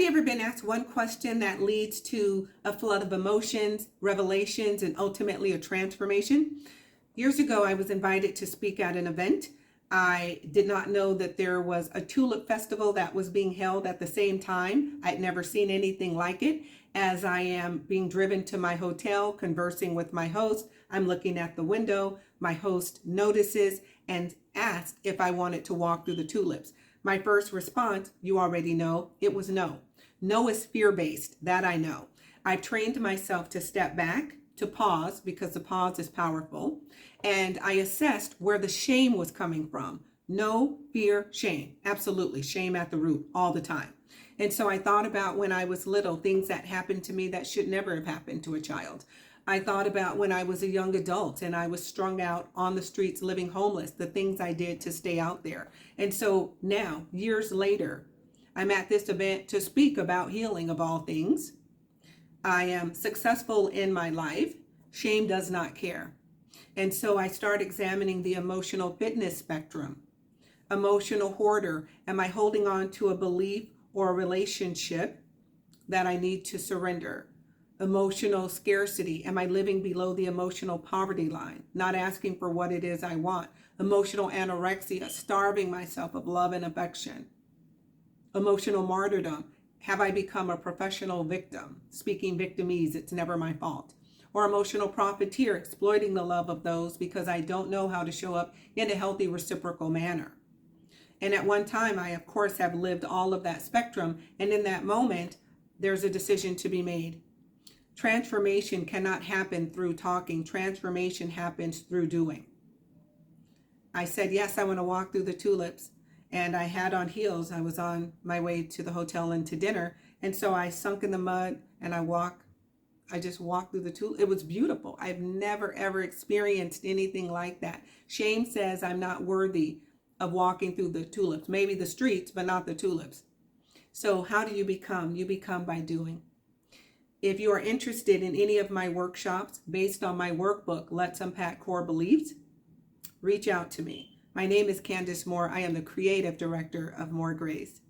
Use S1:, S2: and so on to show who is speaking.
S1: Have you ever been asked one question that leads to a flood of emotions, revelations, and ultimately a transformation? Years ago, I was invited to speak at an event. I did not know that there was a tulip festival that was being held at the same time. I'd never seen anything like it. As I am being driven to my hotel, conversing with my host, I'm looking at the window. My host notices and asked if I wanted to walk through the tulips. My first response, you already know, it was no. No is fear-based, that I know. I've trained myself to step back, to pause, because the pause is powerful. And I assessed where the shame was coming from. No, fear, shame. Absolutely, shame at the root all the time. And so I thought about when I was little, things that happened to me that should never have happened to a child. I thought about when I was a young adult and I was strung out on the streets living homeless, the things I did to stay out there. And so now, years later, I'm at this event to speak about healing of all things. I am successful in my life. Shame does not care. And so I start examining the emotional fitness spectrum. Emotional hoarder. Am I holding on to a belief or a relationship that I need to surrender? Emotional scarcity. Am I living below the emotional poverty line, not asking for what it is I want? Emotional anorexia, starving myself of love and affection. Emotional martyrdom. Have I become a professional victim, speaking victimese, it's never my fault? Or emotional profiteer, exploiting the love of those because I don't know how to show up in a healthy reciprocal manner. And at one time, I, of course, have lived all of that spectrum. And in that moment, there's a decision to be made. Transformation cannot happen through talking. Transformation happens through doing. I said, yes, I want to walk through the tulips. And I had on heels. I was on my way to the hotel and to dinner. And so I sunk in the mud and I just walked through the tulips. It was beautiful. I've never, ever experienced anything like that. Shame says I'm not worthy of walking through the tulips. Maybe the streets, but not the tulips. So how do you become? You become by doing. If you are interested in any of my workshops based on my workbook, Let's Unpack Core Beliefs, reach out to me. My name is Candice Moore. I am the creative director of More Grace.